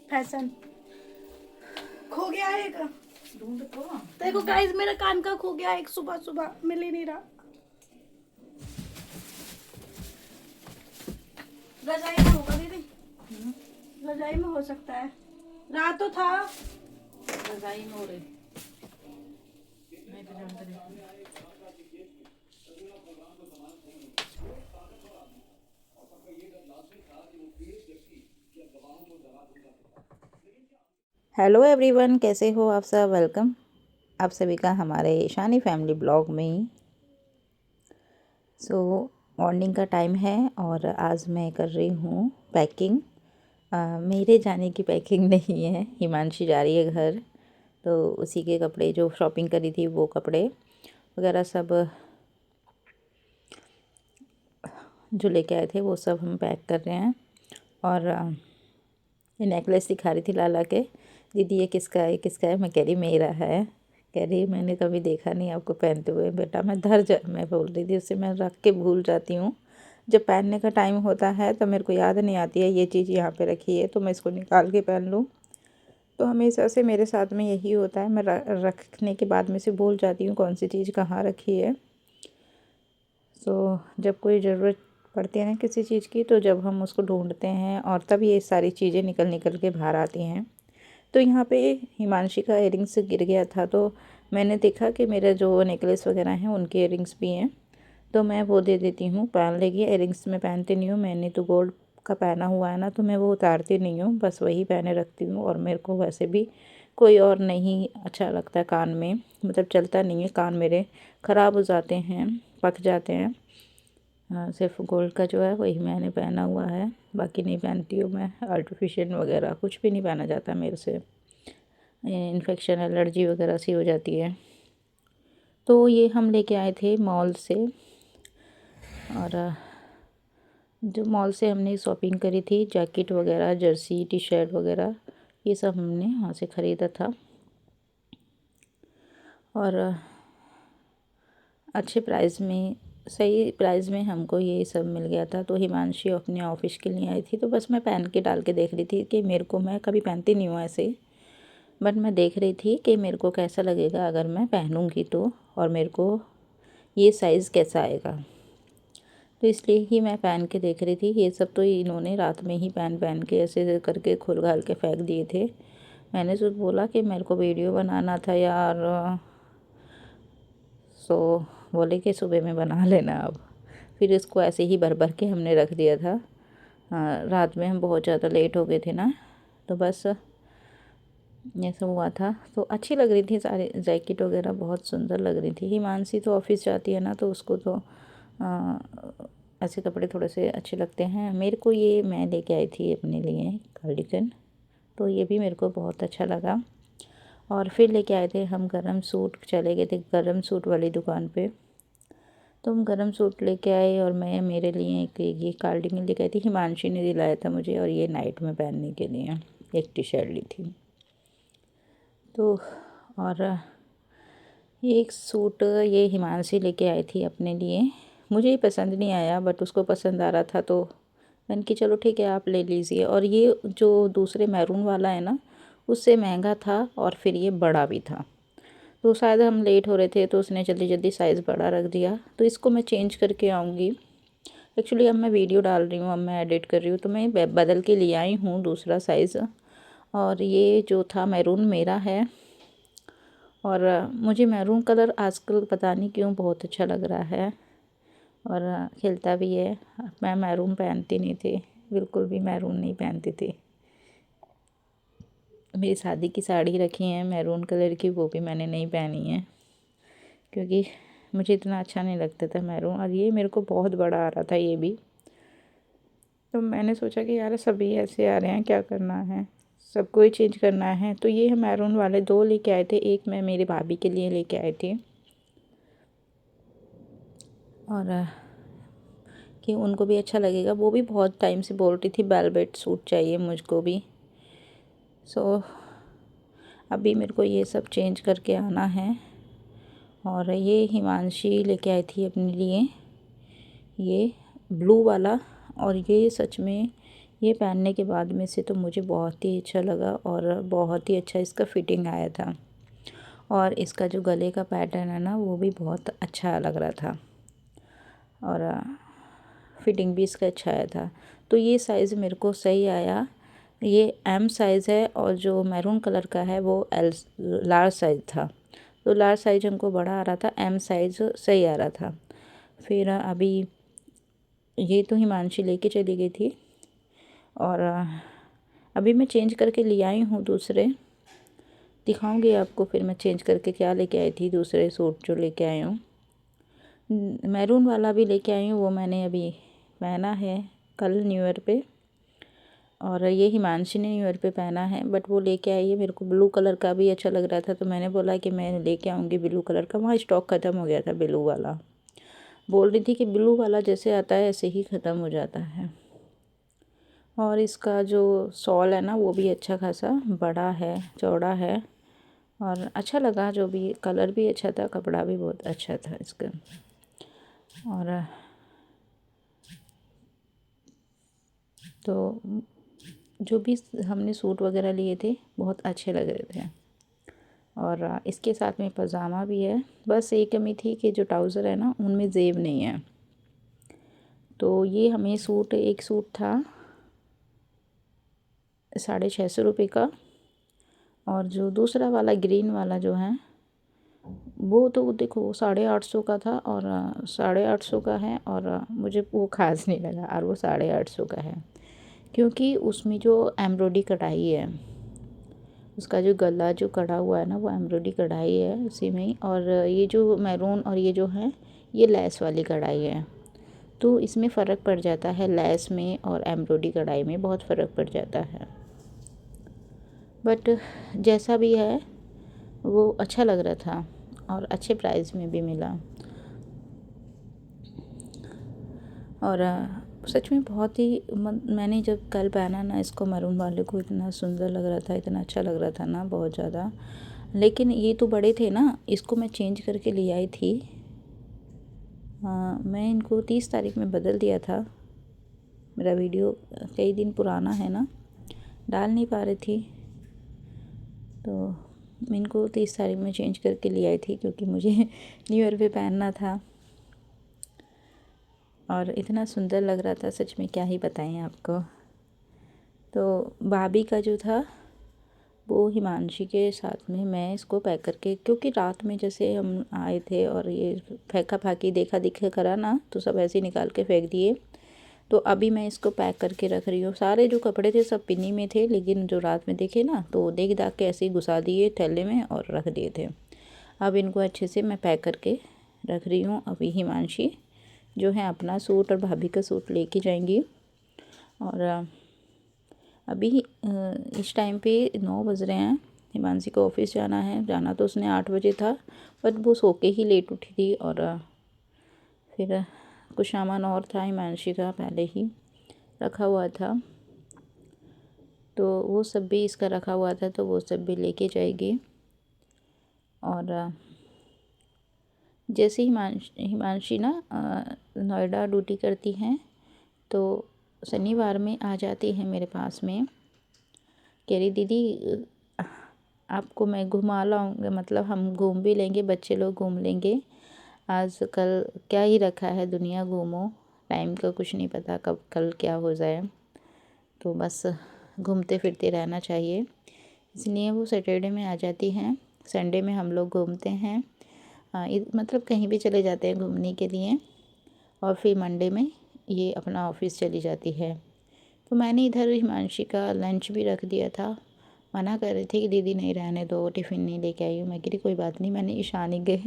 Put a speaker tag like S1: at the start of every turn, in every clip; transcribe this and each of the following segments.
S1: Fashion खो गया है एक।
S2: ढूंढ तो।
S1: देखो गाइस, मेरा कान का खो गया एक, सुबह सुबह मिल ही नहीं रहा। रजाई में होगा दीदी, रजाई में हो सकता है। रात तो था।
S2: रजाई में हो रही। मैं तो जानता नहीं। हेलो एवरीवन, कैसे हो आप सब। वेलकम आप सभी का हमारे ईशानी फैमिली ब्लॉग में। सो मॉर्निंग का टाइम है और आज मैं कर रही हूँ पैकिंग। मेरे जाने की पैकिंग नहीं है, हिमांशी जा रही है घर, तो उसी के कपड़े जो शॉपिंग करी थी वो कपड़े वगैरह सब जो लेके आए थे वो सब हम पैक कर रहे हैं। और ये नेकलेस दिखा रही थी लाला के, दीदी ये किसका है, किसका है। मैं कह रही मेरा है। कह रही मैंने कभी देखा नहीं आपको पहनते हुए। बेटा मैं बोल रही थी उससे, मैं रख के भूल जाती हूँ। जब पहनने का टाइम होता है तो मेरे को याद नहीं आती है ये चीज़ यहाँ पे रखी है तो मैं इसको निकाल के पहन लूँ। तो हमेशा से मेरे साथ में यही होता है, मैं रखने के बाद में से भूल जाती हूँ कौन सी चीज़ कहाँ रखी है। जब कोई ज़रूरत पड़ती है ना किसी चीज़ की, तो जब हम उसको ढूंढते हैं और तब ये सारी चीज़ें निकल निकल के बाहर आती हैं। तो यहाँ पे हिमांशी का इयरिंग्स गिर गया था, तो मैंने देखा कि मेरे जो नेकलेस वगैरह हैं उनके इयरिंग्स भी हैं, तो मैं वो दे देती हूँ, पहन लेगी। इयरिंग्स मैं पहनती नहीं हूँ, मैंने तो गोल्ड का पहना हुआ है ना, तो मैं वो उतारती नहीं हूँ, बस वही पहने रखती हूँ। और मेरे को वैसे भी कोई और नहीं अच्छा लगता कान में, मतलब चलता नहीं है, कान मेरे ख़राब हो जाते हैं, पक जाते हैं। सिर्फ गोल्ड का जो है वही मैंने पहना हुआ है, बाकी नहीं पहनती हूँ मैं। आर्टिफिशियल वगैरह कुछ भी नहीं पहना जाता मेरे से, इन्फेक्शन एलर्जी वगैरह सी हो जाती है। तो ये हम लेके आए थे मॉल से, और जो मॉल से हमने शॉपिंग करी थी, जैकेट वगैरह, जर्सी, टी शर्ट वगैरह, ये सब हमने वहाँ से ख़रीदा था। और अच्छे प्राइस में, सही प्राइस में हमको ये सब मिल गया था। तो हिमांशी अपने ऑफिस के लिए आई थी, तो बस मैं पहन के डाल के देख रही थी कि मेरे को, मैं कभी पहनती नहीं हूँ ऐसे, बट मैं देख रही थी कि मेरे को कैसा लगेगा अगर मैं पहनूँगी तो, और मेरे को ये साइज़ कैसा आएगा। तो इसलिए ही मैं पहन के देख रही थी। ये सब तो इन्होंने रात में ही पहन पहन के ऐसे करके खुल घाल के फेंक दिए थे। मैंने तो बोला कि मेरे को वीडियो बनाना था यार, सो बोले कि सुबह में बना लेना अब। फिर इसको ऐसे ही भर भर के हमने रख दिया था। रात में हम बहुत ज़्यादा लेट हो गए थे ना, तो बस ये सब हुआ था। तो अच्छी लग रही थी, सारी जैकेट वगैरह बहुत सुंदर लग रही थी। हिमांशी तो ऑफिस जाती है ना, तो उसको तो आ, ऐसे कपड़े थोड़े से अच्छे लगते हैं। मेरे को ये मैं लेके आई थी अपने लिए कार्डिगन, तो ये भी मेरे को बहुत अच्छा लगा। और फिर लेके आए थे हम गरम सूट, चले गए थे गरम सूट वाली दुकान पे, तो हम गरम सूट लेके आए। और मैं मेरे लिए एक ये कार्डिगन लेके आई थी, हिमांशी ने दिलाया था मुझे, और ये नाइट में पहनने के लिए एक टी शर्ट ली थी। तो और ये एक सूट ये हिमांशी लेके आई थी अपने लिए, मुझे ये पसंद नहीं आया, बट उसको पसंद आ रहा था, तो मैंने कि चलो ठीक है आप ले लीजिए। और ये जो दूसरे मैरून वाला है ना, उससे महंगा था और फिर ये बड़ा भी था, तो शायद हम लेट हो रहे थे तो उसने जल्दी जल्दी साइज़ बड़ा रख दिया। तो इसको मैं चेंज करके आऊँगी। एक्चुअली अब मैं वीडियो डाल रही हूँ, अब मैं एडिट कर रही हूँ, तो मैं बदल के ले आई हूँ दूसरा साइज़। और ये जो था मैरून मेरा है, और मुझे मैरून कलर आजकल पता नहीं क्यों बहुत अच्छा लग रहा है, और खिलता भी है। मैं मैरून पहनती नहीं थी, बिल्कुल भी मैरून नहीं पहनती थी। मेरी शादी की साड़ी रखी है मैरून कलर की, वो भी मैंने नहीं पहनी है, क्योंकि मुझे इतना अच्छा नहीं लगता था मैरून। और ये मेरे को बहुत बड़ा आ रहा था ये भी, तो मैंने सोचा कि यार सभी ऐसे आ रहे हैं, क्या करना है, सबको ही चेंज करना है। तो ये मैरून वाले दो लेके आए थे, एक मैं मेरी भाभी के लिए लेके आए थे, और कि उनको भी अच्छा लगेगा। वो भी बहुत टाइम से बोल रही थी वेलवेट सूट चाहिए मुझको भी। अभी मेरे को ये सब चेंज करके आना है। और ये हिमांशी लेके आई थी अपने लिए ये ब्लू वाला, और ये सच में ये पहनने के बाद में से तो मुझे बहुत ही अच्छा लगा और बहुत ही अच्छा इसका फिटिंग आया था। और इसका जो गले का पैटर्न है ना वो भी बहुत अच्छा लग रहा था और फिटिंग भी इसका अच्छा आया था। तो ये साइज़ मेरे को सही आया। ये एम साइज़ है और जो मैरून कलर का है वो एल लार्ज साइज़ था। तो लार्ज साइज़ हमको बड़ा आ रहा था, एम साइज़ सही आ रहा था। फिर अभी ये तो हिमांशी लेके चली गई थी और अभी मैं चेंज करके ले आई हूँ दूसरे, दिखाऊंगी आपको फिर मैं चेंज करके क्या लेके आई थी। दूसरे सूट जो लेके आई हूँ, मैरून वाला भी लेके आई हूँ, वो मैंने अभी पहना है कल न्यू ईयर पे। और ये हिमांशी ने न्यू ईयर पे पहना है, बट वो लेके आई है। मेरे को ब्लू कलर का भी अच्छा लग रहा था तो मैंने बोला कि मैं लेके आऊँगी ब्लू कलर का। वहाँ स्टॉक ख़त्म हो गया था ब्लू वाला। बोल रही थी कि ब्लू वाला जैसे आता है ऐसे ही ख़त्म हो जाता है। और इसका जो सॉल है ना वो भी अच्छा खासा बड़ा है, चौड़ा है और अच्छा लगा। जो भी कलर भी अच्छा था, कपड़ा भी बहुत अच्छा था इसका। और तो जो भी हमने सूट वगैरह लिए थे बहुत अच्छे लग रहे थे। और इसके साथ में पजामा भी है। बस एक कमी थी कि जो ट्राउज़र है ना उनमें जेब नहीं है। तो ये हमें सूट, एक सूट था 650 रुपये का, और जो दूसरा वाला ग्रीन वाला जो है वो तो देखो 850 का था। और 850 का है और मुझे वो खास नहीं लगा, और वो 850 का है क्योंकि उसमें जो एम्ब्रॉयडरी कढ़ाई है, उसका जो गला जो कढ़ा हुआ है ना वो एम्ब्रॉयडरी कढ़ाई है उसी में ही। और ये जो मैरून और ये जो है ये लेस वाली कढ़ाई है। तो इसमें फ़र्क पड़ जाता है, लेस में और एम्ब्रॉयडरी कढ़ाई में बहुत फ़र्क पड़ जाता है। बट जैसा भी है वो अच्छा लग रहा था और अच्छे प्राइस में भी मिला। और सच में बहुत ही मैंने जब कल पहना ना इसको, मैरून वाले को, इतना सुंदर लग रहा था, इतना अच्छा लग रहा था ना, बहुत ज़्यादा। लेकिन ये तो बड़े थे ना, इसको मैं चेंज करके ले आई थी। मैं इनको 30 तारीख में बदल दिया था। मेरा वीडियो कई दिन पुराना है ना, डाल नहीं पा रही थी, तो मैं इनको 30 तारीख में चेंज करके ले आई थी क्योंकि मुझे न्यू ईयर पे पहनना था। और इतना सुंदर लग रहा था, सच में क्या ही बताएं आपको। तो भाभी का जो था वो हिमांशी के साथ में मैं इसको पैक करके, क्योंकि रात में जैसे हम आए थे और ये फेंका फाकी देखा दिखा करा ना, तो सब ऐसे ही निकाल के फेंक दिए। तो अभी मैं इसको पैक करके रख रही हूँ। सारे जो कपड़े थे सब पिन्नी में थे, लेकिन जो रात में देखे ना तो देख दाख के ऐसे ही घुसा दिए थैले में और रख दिए थे। अब इनको अच्छे से मैं पैक करके रख रही हूँ। अभी हिमांशी जो है अपना सूट और भाभी का सूट लेके जाएंगी। और अभी इस टाइम पे 9 बज रहे हैं। हिमांशी को ऑफिस जाना है, जाना तो उसने 8 बजे था, बट वो सो के ही लेट उठी थी। और फिर कुछ सामान और था हिमांशी का पहले ही रखा हुआ था, तो वो सब भी इसका रखा हुआ था, तो वो सब भी लेके जाएगी। और जैसे हिमांशी ना नोएडा ड्यूटी करती हैं, तो शनिवार में आ जाती है मेरे पास में, कह रही दीदी आपको मैं घुमा लाऊंगा, मतलब हम घूम भी लेंगे, बच्चे लोग घूम लेंगे। आज कल क्या ही रखा है, दुनिया घूमो, टाइम का कुछ नहीं पता कब कल क्या हो जाए, तो बस घूमते फिरते रहना चाहिए। इसलिए वो सैटरडे में आ जाती हैं, संडे में हम लोग घूमते हैं। मतलब कहीं भी चले जाते हैं घूमने के लिए, और फिर मंडे में ये अपना ऑफिस चली जाती है। तो मैंने इधर हिमांशी का लंच भी रख दिया था। मना कर रही थी कि दीदी नहीं रहने दो, टिफ़िन नहीं लेके आई हूँ। मैं कह रही कोई बात नहीं, मैंने ईशानी के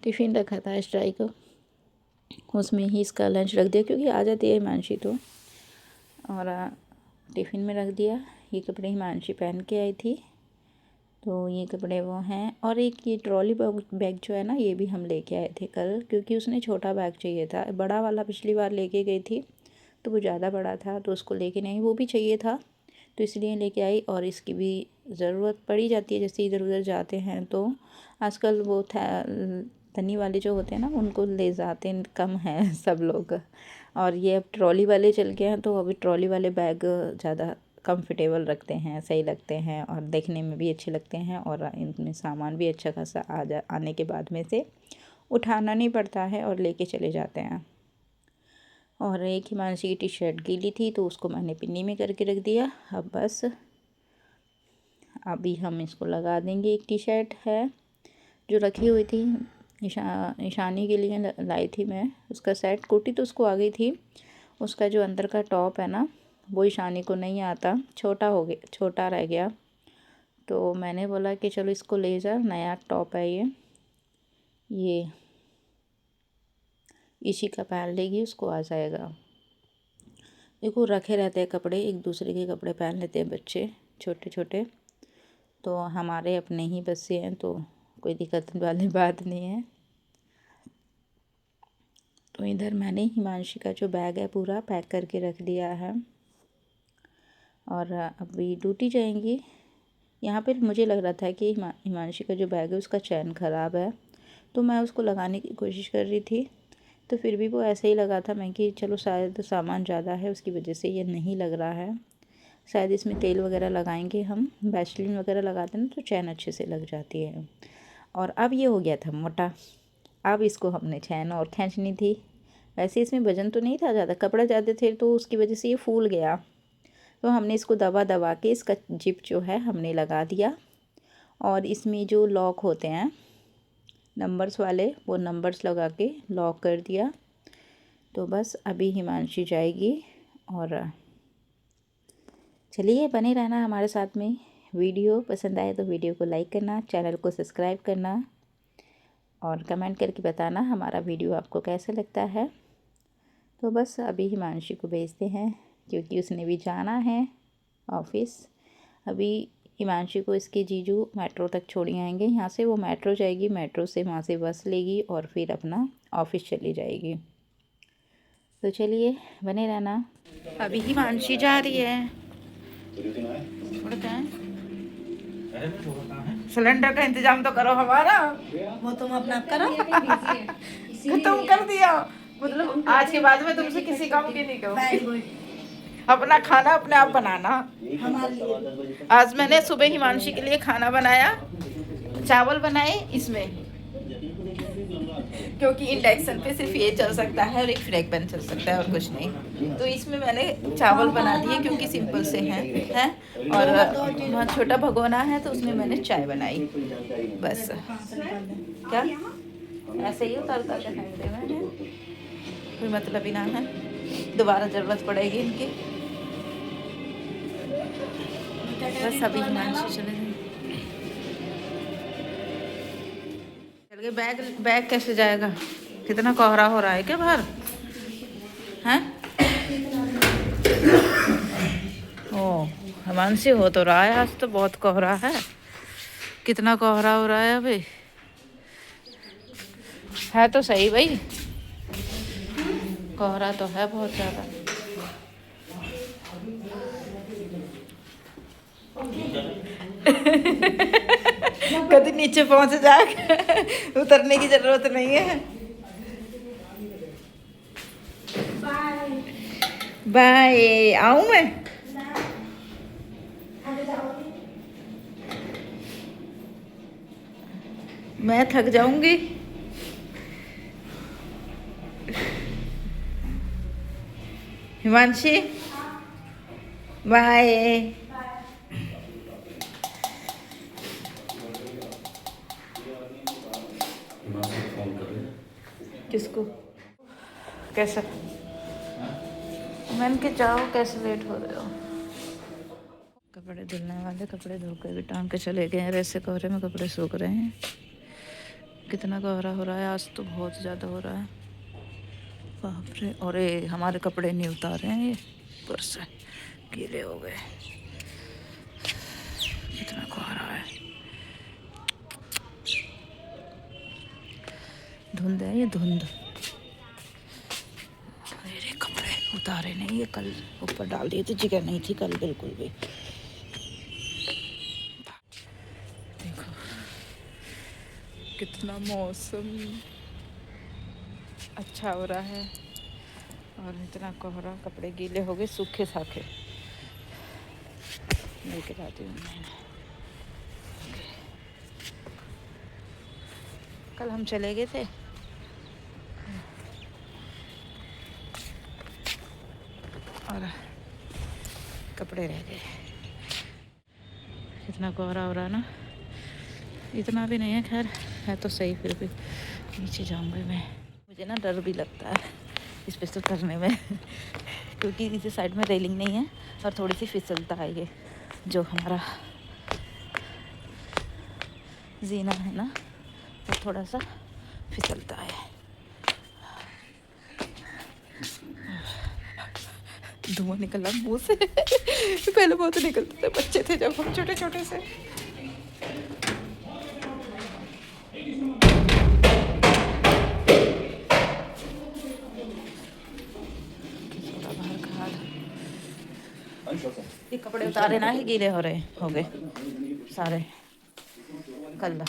S2: टिफ़िन रखा था स्ट्राई को, उसमें ही इसका लंच रख दिया क्योंकि आ जाती है हिमांशी तो। और टिफ़िन में रख दिया। ये कपड़े हिमांशी पहन के आई थी, तो ये कपड़े वो हैं। और एक ये ट्रॉली बैग जो है ना, ये भी हम लेके आए थे कल, क्योंकि उसने छोटा बैग चाहिए था। बड़ा वाला पिछली बार लेके गई थी तो वो ज़्यादा बड़ा था, तो उसको लेके नहीं, वो भी चाहिए था तो इसलिए लेके आई। और इसकी भी ज़रूरत पड़ी जाती है, जैसे इधर उधर जाते हैं तो आजकल वो तनी वाले जो होते हैं ना उनको ले जाते कम हैं सब लोग, और ये अब ट्रॉली वाले चल गए हैं, तो अभी ट्रॉली वाले बैग ज़्यादा कंफर्टेबल रखते हैं, सही लगते हैं और देखने में भी अच्छे लगते हैं, और इनमें सामान भी अच्छा खासा आने के बाद में से उठाना नहीं पड़ता है और लेके चले जाते हैं। और एक हिमांशी की टी शर्ट गीली थी तो उसको मैंने पिन्नी में करके रख दिया। अब बस अभी हम इसको लगा देंगे। एक टी शर्ट है जो रखी हुई थी, ईशानी के लिए लाई थी मैं, उसका सेट। कुर्ती तो उसको आ गई थी, उसका जो अंदर का टॉप है ना वो ईशानी को नहीं आता, छोटा हो गया, छोटा रह गया। तो मैंने बोला कि चलो इसको ले जा, नया टॉप है ये इसी का पहन लेगी, उसको आ जाएगा। देखो रखे रहते हैं कपड़े, एक दूसरे के कपड़े पहन लेते हैं बच्चे छोटे छोटे, तो हमारे अपने ही बच्चे हैं तो कोई दिक्कत वाली बात नहीं है। तो इधर मैंने हिमांशी का जो बैग है पूरा पैक करके रख दिया है और अभी ड्यूटी जाएंगी। यहाँ पर मुझे लग रहा था कि हिमांशी का जो बैग है उसका चैन ख़राब है, तो मैं उसको लगाने की कोशिश कर रही थी, तो फिर भी वो ऐसे ही लगा था। मैं कि चलो शायद सामान ज़्यादा है उसकी वजह से ये नहीं लग रहा है, शायद इसमें तेल वगैरह लगाएंगे हम, वैसलीन वगैरह लगाते हैं ना तो चैन अच्छे से लग जाती है। और अब ये हो गया था मोटा, अब इसको हमने चैन और खींचनी थी। वैसे इसमें वजन तो नहीं था ज़्यादा, कपड़े ज़्यादा थे तो उसकी वजह से ये फूल गया, तो हमने इसको दबा दबा के इसका जिप जो है हमने लगा दिया। और इसमें जो लॉक होते हैं नंबर्स वाले, वो नंबर्स लगा के लॉक कर दिया। तो बस अभी हिमांशी जाएगी और चलिए बने रहना हमारे साथ में। वीडियो पसंद आए तो वीडियो को लाइक करना, चैनल को सब्सक्राइब करना और कमेंट करके बताना हमारा वीडियो आपको कैसा लगता है। तो बस अभी हिमांशी को भेजते हैं क्योंकि उसने भी जाना है ऑफिस। अभी हिमांशी को इसके जीजू मेट्रो तक छोड़ी आएंगे, यहाँ से वो मेट्रो जाएगी, मेट्रो से वहाँ से बस लेगी और फिर अपना ऑफिस चली जाएगी। तो चलिए बने रहना। अभी हिमांशी जा रही है, सिलेंडर का इंतजाम तो करो हमारा,
S1: वो तुम अपना आप करो।
S2: तुम कर दिया, मतलब आज के बाद में तुमसे किसी काम की नहीं करूँगी, अपना खाना अपने आप बनाना। आज मैंने सुबह हिमांशी के लिए खाना बनाया, चावल बनाए इसमें, क्योंकि इंडक्शन पे सिर्फ ये चल सकता है और एक फ्राई पैन चल सकता है और कुछ नहीं, तो इसमें मैंने चावल बना दिए क्योंकि सिंपल से हैं और वहाँ छोटा भगोना है तो उसमें मैंने चाय बनाई बस। क्या ऐसे ही उतारता है, कोई मतलब ही ना है, दोबारा ज़रूरत पड़ेगी इनकी। बस अभी हिमांशी चले गए। बैग कैसे जाएगा, कितना कोहरा हो रहा है क्या बाहर हैं? ओ हिमांशी हो तो रहा है, आज तो बहुत कोहरा है, कितना कोहरा हो रहा है अभी, है तो सही भाई, कोहरा तो है बहुत ज़्यादा। कभी नीचे पहुंच जाएगा, उतरने की जरूरत नहीं है। बाय, आऊं मैं थक जाऊंगी। हिमांशी बाय। किसको कैसा, मैंने के जाओ, कैसे लेट हो रहे हो। कपड़े धुलने वाले, कपड़े धो के भी टांग के चले गए हैं, वैसे कोहरे में कपड़े सूख रहे हैं। कितना कोहरा हो रहा है आज तो, बहुत ज़्यादा हो रहा है बाप रे। और ये हमारे कपड़े नहीं उतारे हैं, ये ऊपर से गीले हो गए, कितना कोहरा है, धुंध है ये, धुंध। मेरे कपड़े उतारे नहीं, ये कल ऊपर डाल दिए थे, जगह नहीं थी कल बिल्कुल भी। देखो कितना मौसम अच्छा हो रहा है और इतना कोहरा, कपड़े गीले हो गए, सूखे साखे लेके जाती हूँ मैं। कल हम चले गए थे और कपड़े रह गए। कितना कोहरा हो रहा है ना, इतना भी नहीं है, खैर है तो सही। फिर भी नीचे जाऊंगी मैं, मुझे ना डर भी लगता है इस पे से करने में क्योंकि इसी साइड में रेलिंग नहीं है और थोड़ी सी फिसलता है ये जो हमारा जीना है ना, तो थोड़ा सा फिसलता है। धुआं निकला मुंह से पहले बहुत निकलते थे, बच्चे थे जब हम छोटे छोटे से। ये कपड़े उतारे ना ही गीले हो गए सारे कल।